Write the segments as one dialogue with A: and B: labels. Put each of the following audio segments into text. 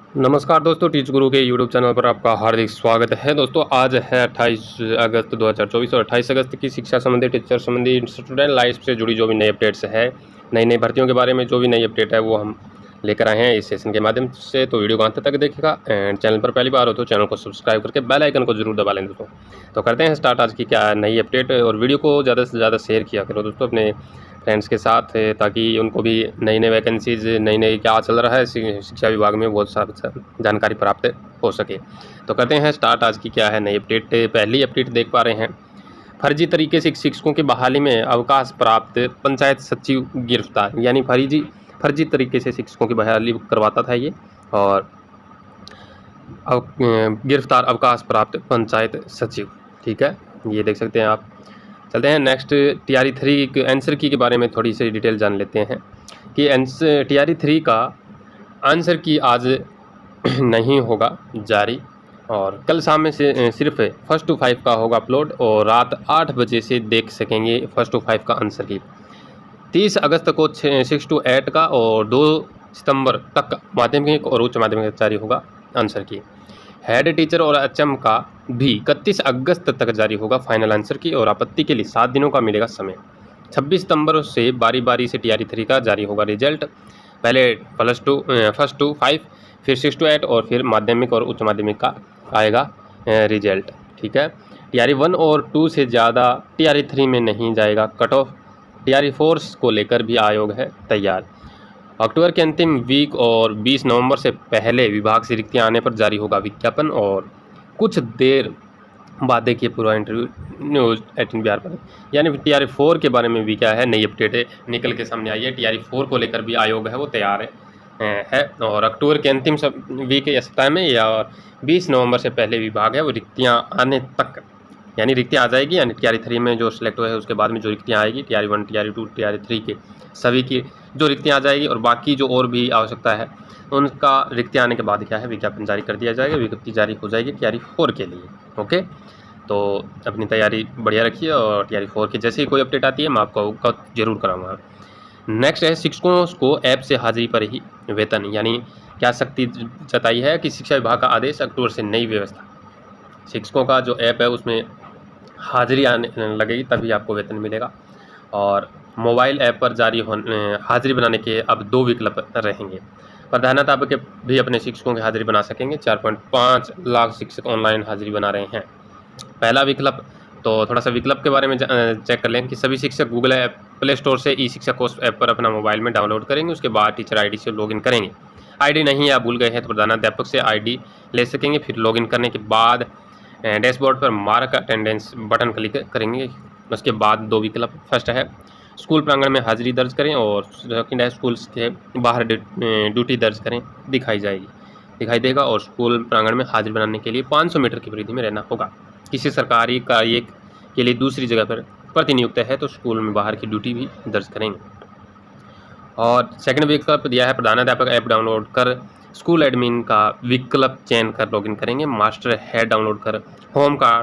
A: नमस्कार दोस्तों, टीच गुरु के यूट्यूब चैनल पर आपका हार्दिक स्वागत है। दोस्तों आज है 28 अगस्त 2024 और 28 अगस्त की शिक्षा संबंधी, टीचर संबंधी, स्टूडेंट लाइफ से जुड़ी जो भी नई अपडेट्स है, नई भर्तियों के बारे में जो भी नई अपडेट है वो हम लेकर आए हैं इस सेशन के माध्यम से। तो वीडियो को अंत तक देखिएगा एंड चैनल पर पहली बार हो तो चैनल को सब्सक्राइब करके बेल आइकन को जरूर दबा लें दोस्तों। तो करते हैं स्टार्ट आज की क्या नई अपडेट, और वीडियो को ज़्यादा से ज़्यादा शेयर किया करो दोस्तों अपने फ्रेंड्स के साथ, ताकि उनको भी नई वैकेंसीज, नई क्या चल रहा है शिक्षा विभाग में बहुत सारी जानकारी प्राप्त हो सके। तो करते हैं स्टार्ट आज की क्या है नई अपडेट। पहली अपडेट देख पा रहे हैं, फर्जी तरीके से शिक्षकों की बहाली में अवकाश प्राप्त पंचायत सचिव गिरफ्तार। यानी फर्जी तरीके से शिक्षकों की बहाली करवाता था ये, और गिरफ्तार अवकाश प्राप्त पंचायत सचिव। ठीक है, ये देख सकते हैं आप। चलते हैं नेक्स्ट, TRE 3 आंसर की के बारे में थोड़ी सी डिटेल जान लेते हैं कि TRE 3 का आंसर की आज नहीं होगा जारी, और कल शाम में से सिर्फ 1st to 5 का होगा अपलोड, और रात 8 बजे से देख सकेंगे 1st to 5 का आंसर की। 30 अगस्त को 6 to 8 का और 2 सितंबर तक माध्यमिक और उच्च माध्यमिक जारी होगा आंसर की। हेड टीचर और HM का भी 31 अगस्त तक जारी होगा फाइनल आंसर की, और आपत्ति के लिए 7 दिनों का मिलेगा समय। 26 सितंबर से बारी बारी से TRE 3 का जारी होगा रिजल्ट। पहले 1st to 5, फिर 6 to 8 और फिर माध्यमिक और उच्च माध्यमिक का आएगा रिजल्ट। ठीक है, TRE 1 और 2 से ज़्यादा TRE 3 में नहीं जाएगा कट ऑफ। TRE 4 को लेकर भी आयोग है तैयार। अक्टूबर के अंतिम वीक और 20 नवंबर से पहले विभाग से रिक्तियाँ आने पर जारी होगा विज्ञापन, और कुछ देर बाद देखिए पूरा इंटरव्यू न्यूज़ 18 बिहार पर। यानी TRE 4 के बारे में भी क्या है नई अपडेट निकल के सामने आई है। TRE 4 को लेकर भी आयोग है वो तैयार है, और अक्टूबर के अंतिम वीक या सप्ताह में या 20 नवंबर से पहले विभाग है वो रिक्तियाँ आने तक, यानी रिक्तियाँ आ जाएगी। यानी TRE 3 में जो सिलेक्ट हुआ है उसके बाद में जो रिक्तियाँ आएगी TRE 1, TRE 2, TRE 3 के सभी की जो रिक्तियाँ आ जाएगी, और बाकी जो और भी आवश्यकता है उनका रिक्तियाँ आने के बाद क्या है विज्ञापन जारी कर दिया जाएगा, विज्ञप्ति जारी हो जाएगी TRE 4 के लिए। ओके, तो अपनी तैयारी बढ़िया रखिए, और TRE 4 की जैसे ही कोई अपडेट आती है मैं आपको अवगत जरूर कराऊंगा। नेक्स्ट है, शिक्षकों को ऐप से हाजिरी पर ही वेतन। यानी क्या सख्ती जताई है कि शिक्षा विभाग का आदेश, अक्टूबर से नई व्यवस्था। शिक्षकों का जो ऐप है उसमें हाजिरी आने लगेगी तभी आपको वेतन मिलेगा, और मोबाइल ऐप पर जारी हाजिरी बनाने के अब 2 विकल्प रहेंगे। प्रधानाध्यापक भी अपने शिक्षकों की हाजिरी बना सकेंगे। 4.5 लाख शिक्षक ऑनलाइन हाजिरी बना रहे हैं। पहला विकल्प, तो थोड़ा सा विकल्प के बारे में चेक कर लें कि सभी शिक्षक गूगल ऐप प्ले स्टोर से ई-शिक्षा कोर्स ऐप पर अपना मोबाइल में डाउनलोड करेंगे। उसके बाद टीचर आईडी से लॉगिन करेंगे। आईडी नहीं या भूल गए हैं तो प्रधानाध्यापक से आईडी ले सकेंगे। फिर लॉगिन करने के बाद डैशबोर्ड पर मार्क अटेंडेंस बटन क्लिक करेंगे। उसके बाद 2 विकल्प, फर्स्ट है स्कूल प्रांगण में हाजिरी दर्ज करें, और सेकंड है स्कूल के बाहर ड्यूटी दर्ज करें, दिखाई देगा। और स्कूल प्रांगण में हाजिरी बनाने के लिए 500 मीटर की परिधि में रहना होगा। किसी सरकारी कार्य के लिए दूसरी जगह पर प्रतिनियुक्त है तो स्कूल में बाहर की ड्यूटी भी दर्ज करेंगे। और सेकंड विकल्प दिया है, प्रधानाध्यापक ऐप डाउनलोड कर स्कूल एडमिन का विकल्प चयन कर लॉगिन करेंगे। मास्टर हेड डाउनलोड कर होम का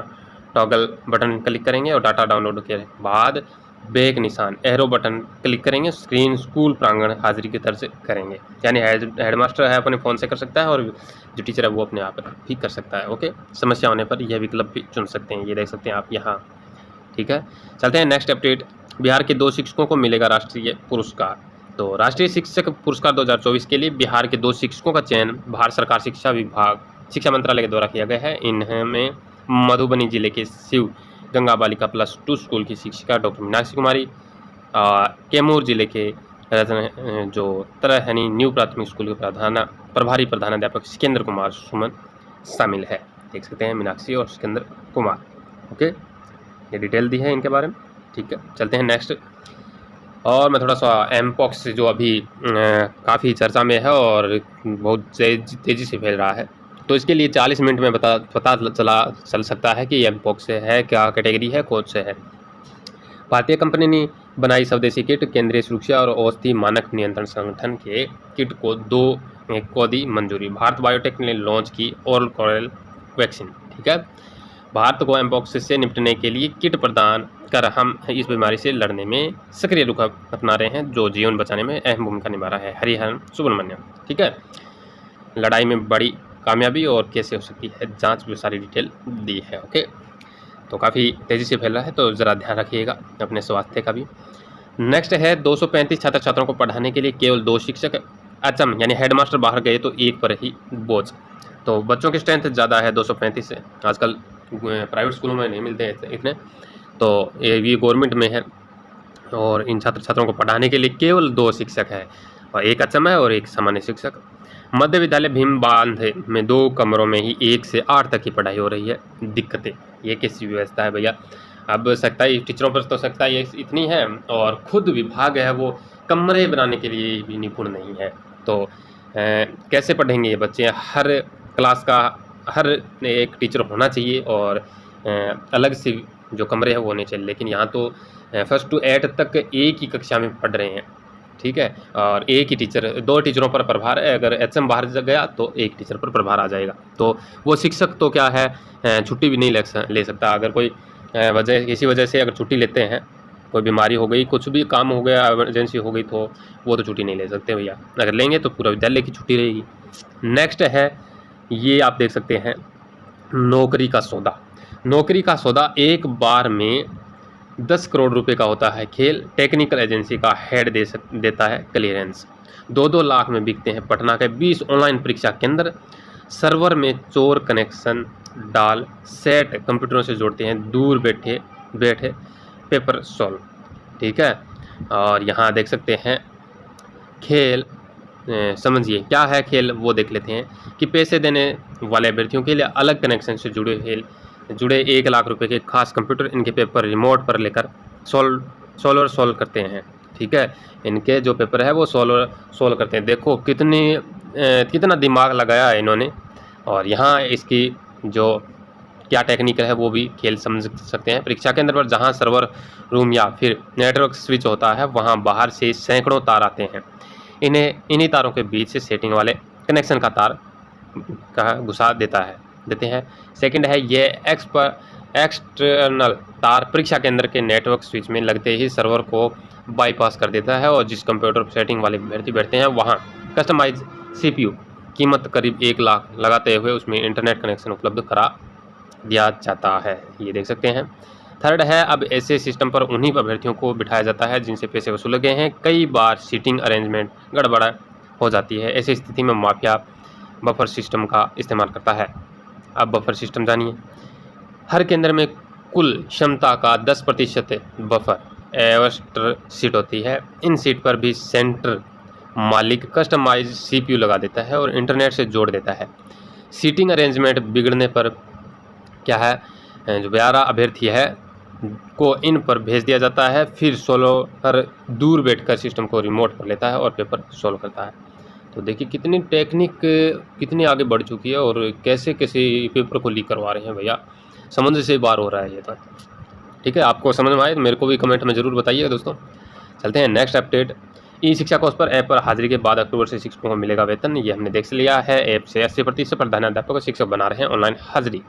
A: टॉगल बटन क्लिक करेंगे, और डाटा डाउनलोड के बाद बैक निशान एरो बटन क्लिक करेंगे। स्क्रीन स्कूल प्रांगण हाजिरी की दर्ज करेंगे। यानी हेडमास्टर है अपने फ़ोन से कर सकता है, और जो टीचर है वो अपने आप भी कर सकता है। ओके, समस्या होने पर यह विकल्प भी चुन सकते हैं, ये देख सकते हैं आप यहाँ। ठीक है, चलते हैं नेक्स्ट अपडेट। बिहार के 2 शिक्षकों को मिलेगा राष्ट्रीय पुरस्कार। तो राष्ट्रीय शिक्षक पुरस्कार 2024 के लिए बिहार के 2 शिक्षकों का चयन भारत सरकार शिक्षा मंत्रालय के द्वारा किया गया है। इनमें मधुबनी जिले के शिव गंगा बालिका +2 स्कूल की शिक्षिका डॉक्टर मीनाक्षी कुमारी, कैमूर जिले के जो तरहनी न्यू प्राथमिक स्कूल के प्रभारी प्रधानाध्यापक सिकंदर कुमार सुमन शामिल है। देख सकते हैं मीनाक्षी और सिकंदर कुमार। ओके, ये डिटेल दी है इनके बारे में। ठीक है, चलते हैं नेक्स्ट। और मैं थोड़ा सा एमपॉक्स जो अभी काफ़ी चर्चा में है और बहुत तेज़ी से फैल रहा है, तो इसके लिए 40 मिनट में पता चल सकता है कि एमपॉक्स है क्या कैटेगरी है, कौन से है। भारतीय कंपनी ने बनाई स्वदेशी किट। केंद्रीय सुरक्षा और औषधि मानक नियंत्रण संगठन के किट को दी मंजूरी। भारत बायोटेक ने लॉन्च की ओरल कोरल वैक्सीन। ठीक है, भारत को एमपॉक्स से निपटने के लिए किट प्रदान कर हम इस बीमारी से लड़ने में सक्रिय रुख अपना रहे हैं, जो जीवन बचाने में अहम भूमिका निभा रहा है। हरिहरन सुब्रमण्यम। ठीक है, लड़ाई में बड़ी कामयाबी और कैसे हो सकती है जांच में सारी डिटेल दी है। ओके, तो काफ़ी तेज़ी से फैल रहा है, तो ज़रा ध्यान रखिएगा अपने स्वास्थ्य का भी। नेक्स्ट है 235 छात्र छात्राओं को पढ़ाने के लिए केवल 2 शिक्षक, अचम यानी हेडमास्टर बाहर गए तो एक पर ही बोझ। तो बच्चों की स्ट्रेंथ ज़्यादा है 235 से, आजकल प्राइवेट स्कूलों में नहीं मिलते हैं इतने, तो ये गवर्नमेंट में है। और इन छात्र छात्राओं को पढ़ाने के लिए केवल 2 शिक्षक है, और एक अचम है और एक सामान्य शिक्षक। मध्य विद्यालय भीम बांध में 2 कमरों में ही 1 से 8 तक की पढ़ाई हो रही है। दिक्कतें, ये कैसी व्यवस्था है भैया? अब सख्ताई टीचरों पर तो सख्ताई इतनी है, और खुद विभाग है वो कमरे बनाने के लिए भी निपुण नहीं है। तो कैसे पढ़ेंगे ये बच्चे? हर क्लास का हर एक टीचर होना चाहिए, और अलग से जो कमरे हैं वो होने चाहिए। लेकिन यहाँ तो 1st to 8 तक एक ही कक्षा में पढ़ रहे हैं, ठीक है, और एक ही टीचर, 2 टीचरों पर प्रभार है। अगर एचएम बाहर गया तो एक टीचर पर प्रभार आ जाएगा, तो वो शिक्षक तो क्या है छुट्टी भी नहीं ले सकता। अगर कोई किसी वजह से अगर छुट्टी लेते हैं, कोई बीमारी हो गई, कुछ भी काम हो गया, इमरजेंसी हो गई, तो वो तो छुट्टी नहीं ले सकते भैया। अगर लेंगे तो पूरा विद्यालय की छुट्टी रहेगी। नेक्स्ट है, ये आप देख सकते हैं, नौकरी का सौदा। नौकरी का सौदा एक बार में 10 करोड़ रुपए का होता है खेल। टेक्निकल एजेंसी का हेड देता है क्लियरेंस। 2-2 लाख में बिकते हैं पटना के 20 ऑनलाइन परीक्षा केंद्र। सर्वर में चोर कनेक्शन डाल सेट कंप्यूटरों से जोड़ते हैं, दूर बैठे पेपर सॉल्व, ठीक है। और यहाँ देख सकते हैं खेल, समझिए क्या है खेल, वो देख लेते हैं कि पैसे देने वाले अभ्यर्थियों के लिए अलग कनेक्शन से जुड़े 1 लाख रुपए के खास कंप्यूटर इनके पेपर रिमोट पर लेकर सॉल्व करते हैं, ठीक है। इनके जो पेपर है वो सॉल्व करते हैं। देखो कितना दिमाग लगाया है इन्होंने। और यहाँ इसकी जो क्या टेक्निकल है वो भी खेल समझ सकते हैं। परीक्षा केंद्र पर जहाँ सर्वर रूम या फिर नेटवर्क स्विच होता है, वहाँ बाहर से सैकड़ों तार आते हैं। इन्हीं तारों के बीच से सेटिंग वाले कनेक्शन का तार घुसा देते हैं। सेकंड है, ये एक्सटर्नल तार परीक्षा केंद्र के नेटवर्क स्विच में लगते ही सर्वर को बाईपास कर देता है, और जिस कंप्यूटर सेटिंग वाले अभ्यर्थी बैठते हैं वहाँ कस्टमाइज CPU कीमत करीब 1 लाख लगाते हुए उसमें इंटरनेट कनेक्शन उपलब्ध करा दिया जाता है। ये देख सकते हैं। थर्ड है, अब ऐसे सिस्टम पर उन्हीं अभ्यर्थियों को बिठाया जाता है जिनसे पैसे वसूले गए हैं। कई बार सीटिंग अरेंजमेंट गड़बड़ हो जाती है। ऐसी स्थिति में माफिया बफर सिस्टम का इस्तेमाल करता है। अब बफर सिस्टम जानिए। हर केंद्र में कुल क्षमता का 10% बफर एवस्टर सीट होती है। इन सीट पर भी सेंटर मालिक कस्टमाइज CPU लगा देता है और इंटरनेट से जोड़ देता है। सीटिंग अरेंजमेंट बिगड़ने पर क्या है, जो 12 अभ्यर्थी है को इन पर भेज दिया जाता है। फिर सॉल्वर दूर बैठकर सिस्टम को रिमोट कर लेता है और पेपर सॉल्व करता है। तो देखिए कितनी टेक्निक कितनी आगे बढ़ चुकी है, और कैसे कैसे पेपर को लीक करवा रहे हैं भैया। समुद्र से पार हो रहा है ये तो, ठीक है। आपको समझ में आए तो मेरे को भी कमेंट में ज़रूर बताइएगा दोस्तों। चलते हैं नेक्स्ट अपडेट। ई शिक्षा कोर्स पर ऐप पर हाजिरी के बाद अक्टूबर से शिक्षकों को मिलेगा वेतन। ये हमने देख लिया है। ऐप से 80% प्रधानाध्यापक को शिक्षक बना रहे हैं ऑनलाइन हाजिरी।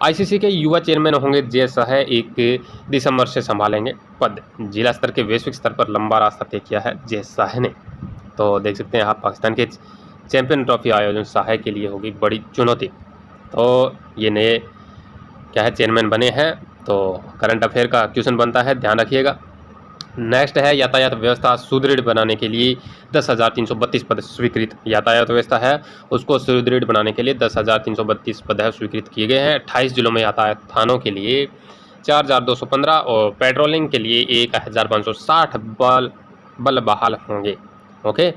A: ICC के युवा चेयरमैन होंगे जय शाह, 1 दिसंबर से संभालेंगे पद। जिला स्तर के वैश्विक स्तर पर लंबा रास्ता तय किया है जय शाह ने। तो देख सकते हैं आप, पाकिस्तान के चैंपियन ट्रॉफी आयोजन शाह के लिए होगी बड़ी चुनौती। तो ये नए क्या है चेयरमैन बने हैं, तो करंट अफेयर का क्वेश्चन बनता है, ध्यान रखिएगा। नेक्स्ट है, यातायात व्यवस्था सुदृढ़ बनाने के लिए 10,332 पद स्वीकृत। यातायात व्यवस्था है उसको सुदृढ़ बनाने के लिए 10,332 पद है स्वीकृत किए गए हैं। 28 जिलों में यातायात थानों के लिए 4,215 और पेट्रोलिंग के लिए 1,560 बल बहाल होंगे। ओके,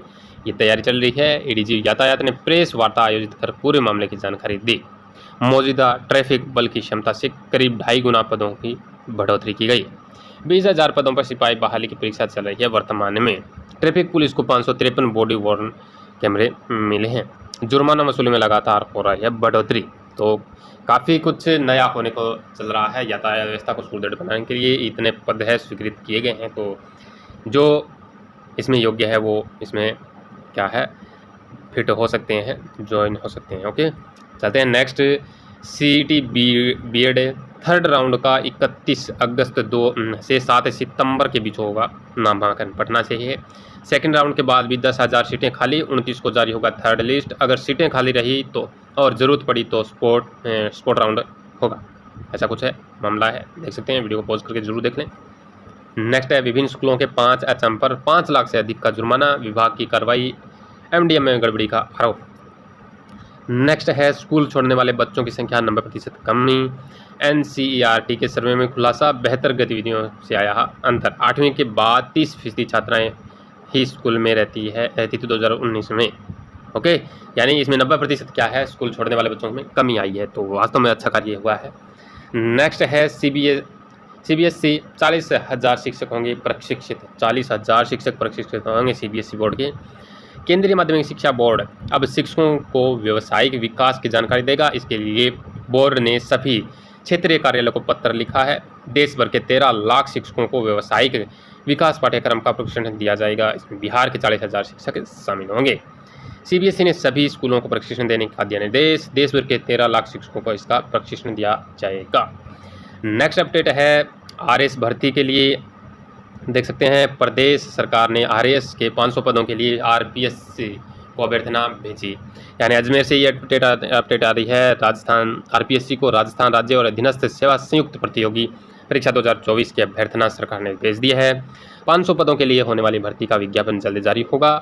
A: ये तैयारी चल रही है। ADG यातायात ने प्रेस वार्ता आयोजित कर पूरे मामले की जानकारी दी। मौजूदा ट्रैफिक बल की क्षमता से करीब 2.5 गुना पदों की बढ़ोतरी की गई। 20,000 पदों पर सिपाही बहाली की परीक्षा चल रही है। वर्तमान में ट्रैफिक पुलिस को 553 बॉडी वॉर्न कैमरे मिले हैं। जुर्माना वसूली में लगातार हो रही है बढ़ोतरी। तो काफ़ी कुछ नया होने को चल रहा है। यातायात व्यवस्था को सुदृढ़ बनाने के लिए इतने पद है स्वीकृत किए गए हैं, तो जो इसमें योग्य है वो इसमें क्या है फिट हो सकते हैं, ज्वाइन हो सकते हैं। ओके, चलते हैं next. CET BEd third round का 31 अगस्त 2 से 7 सितंबर के बीच होगा, नामांकन पटना से ही है। सेकेंड राउंड के बाद भी 10,000 सीटें खाली, 29 को जारी होगा थर्ड लिस्ट। अगर सीटें खाली रही तो और ज़रूरत पड़ी तो स्पोर्ट राउंड होगा, ऐसा कुछ है मामला है। देख सकते हैं, वीडियो को पॉज करके जरूर देख लें। नेक्स्ट है विभिन्न स्कूलों के 5 एचएम पर 5 लाख से अधिक का जुर्माना, विभाग की कार्रवाई, एमडीएम में गड़बड़ी का आरोप। नेक्स्ट है स्कूल छोड़ने वाले बच्चों की संख्या 90% कमी, एनसीईआरटी के सर्वे में खुलासा, बेहतर गतिविधियों से आया अंतर। 8वीं के बाद 30% छात्राएं ही स्कूल में रहती थी 2019 में। ओके, यानी इसमें 90% क्या है, स्कूल छोड़ने वाले बच्चों में कमी आई है, तो वास्तव में अच्छा कार्य हुआ है। नेक्स्ट है सीबीएसई 40,000 शिक्षक होंगे प्रशिक्षित, 40,000 शिक्षक प्रशिक्षित होंगे सीबीएसई बोर्ड के। केंद्रीय माध्यमिक शिक्षा बोर्ड अब शिक्षकों को व्यावसायिक विकास की जानकारी देगा। इसके लिए बोर्ड ने सभी क्षेत्रीय कार्यालयों को पत्र लिखा है। देश भर के 13 लाख शिक्षकों को व्यावसायिक विकास पाठ्यक्रम का प्रशिक्षण दिया जाएगा। इसमें बिहार के 40,000 शिक्षक शामिल होंगे। सीबीएसई ने सभी स्कूलों को प्रशिक्षण देने का दिया निर्देश। देश भर के 13 लाख शिक्षकों को इसका प्रशिक्षण दिया जाएगा। नेक्स्ट अपडेट है आरएस भर्ती के लिए। देख सकते हैं, प्रदेश सरकार ने आरएस के 500 पदों के लिए आरपीएससी को अभ्यर्थना भेजी। यानी अजमेर से ये अपडेट आ रही है। राजस्थान आरपीएससी को राजस्थान राज्य और अधीनस्थ सेवा संयुक्त प्रतियोगी परीक्षा 2024 की अभ्यर्थना सरकार ने भेज दी है। 500 पदों के लिए होने वाली भर्ती का विज्ञापन जल्द जारी होगा।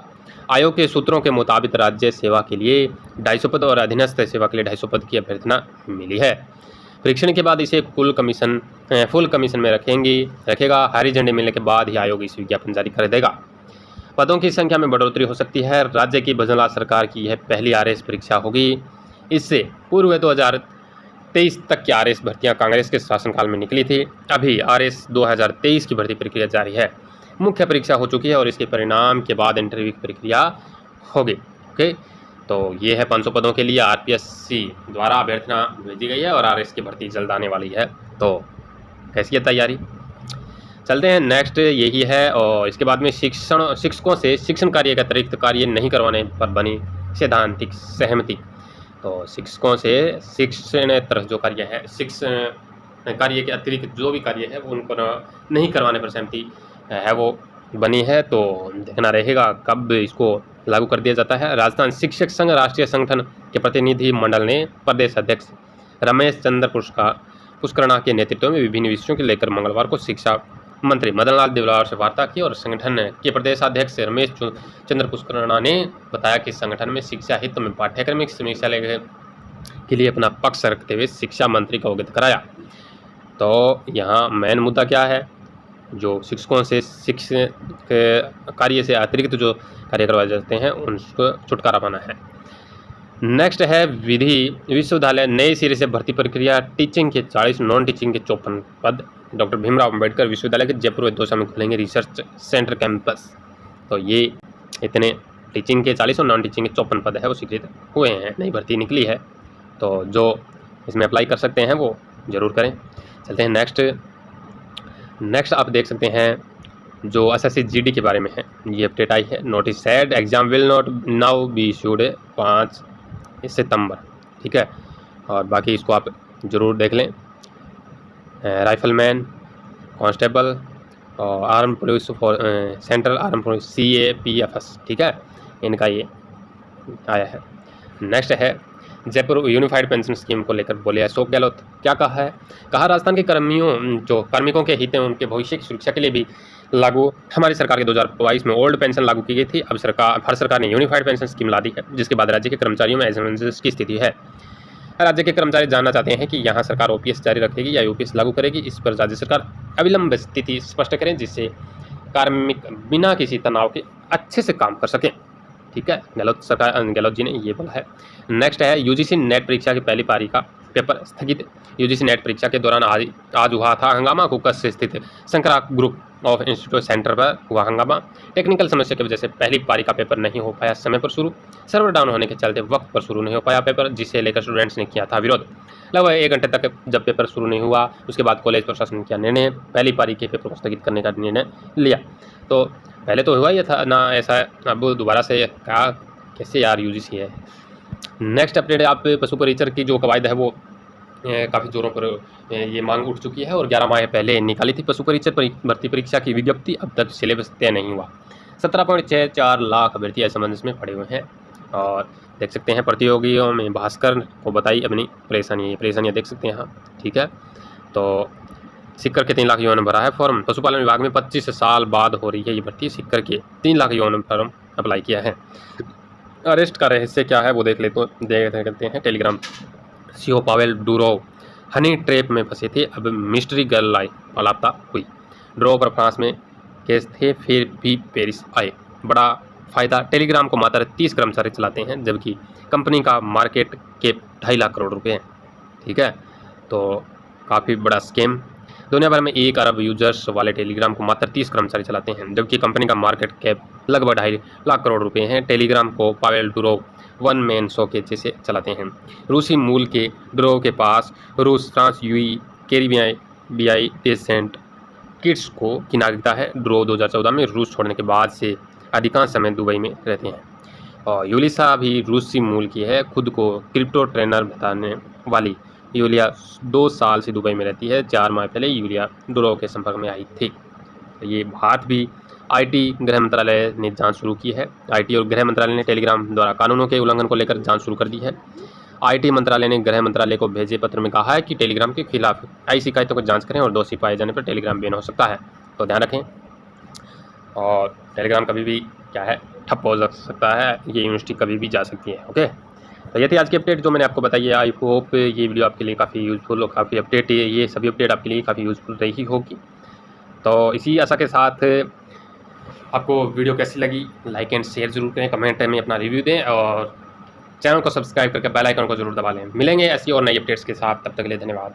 A: आयोग के सूत्रों के मुताबिक राज्य सेवा के लिए 250 पद और अधीनस्थ सेवा के लिए 250 पद की अभ्यर्थना मिली है। परीक्षण के बाद इसे फुल कमीशन में रखेगा। हरी झंडी मिलने के बाद ही आयोग इस विज्ञापन जारी कर देगा। पदों की संख्या में बढ़ोतरी हो सकती है। राज्य की भजनलाल सरकार की यह पहली आरएस परीक्षा होगी। इससे पूर्व 2023 तक की आरएस भर्तियां कांग्रेस के शासनकाल में निकली थी। अभी आरएस 2023 की भर्ती प्रक्रिया जारी है। मुख्य परीक्षा हो चुकी है और इसके परिणाम के बाद इंटरव्यू की प्रक्रिया होगी। ओके, तो ये है 500 पदों के लिए आरपीएससी द्वारा अभ्यर्थना भेजी गई है और आरएस की भर्ती जल्द आने वाली है। तो कैसी है तैयारी, चलते हैं नेक्स्ट यही है। और इसके बाद में शिक्षकों से शिक्षण कार्य के अतिरिक्त कार्य नहीं करवाने पर बनी सैद्धांतिक सहमति। तो शिक्षकों से शिक्षण तरह जो कार्य है, शिक्षण कार्य के अतिरिक्त जो भी कार्य है वो उनको नहीं करवाने पर सहमति है वो बनी है। तो देखना रहेगा कब इसको लागू कर दिया जाता है। राजस्थान शिक्षक संघ राष्ट्रीय संगठन के प्रतिनिधि मंडल ने प्रदेश अध्यक्ष रमेश चंद्र पुष्करणा के नेतृत्व में विभिन्न विषयों को लेकर मंगलवार को शिक्षा मंत्री मदन लाल देवलावर से वार्ता की और संगठन के प्रदेशाध्यक्ष रमेश चंद्र पुष्करणा ने बताया कि संगठन में शिक्षा हित में पाठ्यक्रमिक समीक्षा के लिए अपना पक्ष रखते हुए शिक्षा मंत्री को अवगत कराया। तो यहाँ मेन मुद्दा क्या है, जो शिक्षकों से शिक्षण कार्य से अतिरिक्त जो कार्य करवाए जाते हैं उनको छुटकारा पाना है। नेक्स्ट है विधि विश्वविद्यालय नए सिरे से भर्ती प्रक्रिया, टीचिंग के 40, नॉन टीचिंग के 54 पद। डॉक्टर भीमराव अंबेडकर विश्वविद्यालय के जयपुर व दौसा में खुलेंगे रिसर्च सेंटर कैंपस। तो ये इतने टीचिंग के 40 और नॉन टीचिंग के 54 पद है वो स्वीकृत हुए हैं, नई भर्ती निकली है। तो जो इसमें अप्लाई कर सकते हैं वो ज़रूर करें। चलते हैं नेक्स्ट आप देख सकते हैं जो एसएससी जीडी के बारे में है, ये अपडेट आई है। Notice said exam will not now be issued 5 सितंबर, ठीक है। और बाकी इसको आप ज़रूर देख लें। राइफलमैन, कांस्टेबल और arm police central arm police CAPFS, ठीक है, इनका ये आया है। नेक्स्ट है जयपुर यूनिफाइड पेंशन स्कीम को लेकर बोले अशोक गहलोत। क्या कहा है, कहा राजस्थान के कार्मिकों के हित हैं उनके भविष्य की सुरक्षा के लिए भी लागू हमारी सरकार के 2022 में ओल्ड पेंशन लागू की गई थी। अब भारत सरकार ने यूनिफाइड पेंशन स्कीम ला दी है, जिसके बाद राज्य के कर्मचारियों में असमंजस की स्थिति है। राज्य के कर्मचारी जानना चाहते हैं कि यहाँ सरकार OPS जारी रखेगी या UPS लागू करेगी। इस पर राज्य सरकार अविलंब स्थिति स्पष्ट करें, जिससे कार्मिक बिना किसी तनाव के अच्छे से काम कर सकें, ठीक है। गहलोत जी ने ये बोला है। नेक्स्ट है UGC नेट परीक्षा की पहली पारी का पेपर स्थगित। UGC नेट परीक्षा के दौरान आज हुआ था हंगामा। कुकस से स्थित Shankara group of institute centre पर हुआ हंगामा। टेक्निकल समस्या की वजह से पहली पारी का पेपर नहीं हो पाया समय पर शुरू। सर्वर डाउन होने के चलते वक्त पर शुरू नहीं हो पाया पेपर, जिसे लेकर स्टूडेंट्स ने किया था विरोध। लगभग 1 घंटे तक जब पेपर शुरू नहीं हुआ, उसके बाद कॉलेज प्रशासन ने किया निर्णय, पहली पारी के पेपर को स्थगित करने का निर्णय लिया। तो पहले तो हुआ ही था ना ऐसा, अब दोबारा से कहा, कैसे यार UGC है। नेक्स्ट अपडेट आप पशु परिचर की जो कवायद है वो काफ़ी ज़ोरों पर ये मांग उठ चुकी है और 11 माह पहले निकाली थी पशु परिचर भर्ती परीक्षा की विज्ञप्ति, अब तक सिलेबस तय नहीं हुआ। 17.64 लाख अभ्यर्थी असमंजस में पड़े हुए हैं और देख सकते हैं प्रतियोगियों में भास्कर को बताई अपनी परेशानियाँ देख सकते हैं यहाँ, ठीक है। तो सिक्कर के 3 लाख युवाओं ने भरा है फॉर्म। पशुपालन विभाग में 25 साल बाद हो रही है ये भर्ती। सिक्कर के 3 लाख युवाओं ने फॉर्म अप्लाई किया है। अरेस्ट का रहस्य क्या है वो देख लेते हैं। Telegram CEO Pavel Durov honey trap में फंसे थे, अब मिस्ट्री गर्ल लापता हुई। ड्रो पर फ्रांस में केस थे, फिर भी पेरिस आए। बड़ा फ़ायदा, टेलीग्राम को मात्र 30 कर्मचारी चलाते हैं, जबकि कंपनी का मार्केट कैप 2.5 लाख करोड़ रुपए है, ठीक है। तो काफ़ी बड़ा स्कैम। दुनिया भर में 1 अरब यूजर्स वाले टेलीग्राम को मात्र 30 कर्मचारी चलाते हैं, जबकि कंपनी का मार्केट कैप लगभग 2.5 लाख करोड़ रुपए हैं। टेलीग्राम को Pavel Durov one man show के जैसे चलाते हैं। रूसी मूल के डुरोव के पास रूस, फ्रांस, यूई, कैरिबियाई देश सेंट किट्स को की नागरिकता है। डुरोव 2014 में रूस छोड़ने के बाद से अधिकांश समय दुबई में रहते हैं। और यूलिसा भी रूसी मूल की है। खुद को क्रिप्टो ट्रेनर बताने वाली यूलिया 2 साल से दुबई में रहती है। 4 माह पहले यूलिया डुरोव के संपर्क में आई थी। तो ये बात भी आईटी गृह मंत्रालय ने जांच शुरू की है। आईटी और गृह मंत्रालय ने टेलीग्राम द्वारा कानूनों के उल्लंघन को लेकर जांच शुरू कर दी है। आईटी मंत्रालय ने गृह मंत्रालय को भेजे पत्र में कहा है कि टेलीग्राम के खिलाफ आई शिकायतों को जांच करें और दोषी पाए जाने पर टेलीग्राम बैन हो सकता है, तो ध्यान रखें। और टेलीग्राम कभी भी क्या है ठप हो सकता है, ये यूनिवर्सिटी कभी भी जा सकती है। ओके, तो ये थी आज की अपडेट जो मैंने आपको बताई है। आई होप ये वीडियो आपके लिए काफ़ी यूज़फुल और काफ़ी अपडेट, ये सभी अपडेट आपके लिए काफ़ी यूज़फुल रही होगी। तो इसी आशा के साथ आपको वीडियो कैसी लगी लाइक एंड शेयर ज़रूर करें, कमेंट में अपना रिव्यू दें और चैनल को सब्सक्राइब करके बेल आइकन को जरूर दबा लें। मिलेंगे ऐसी और नई अपडेट्स के साथ, तब तक के लिए धन्यवाद।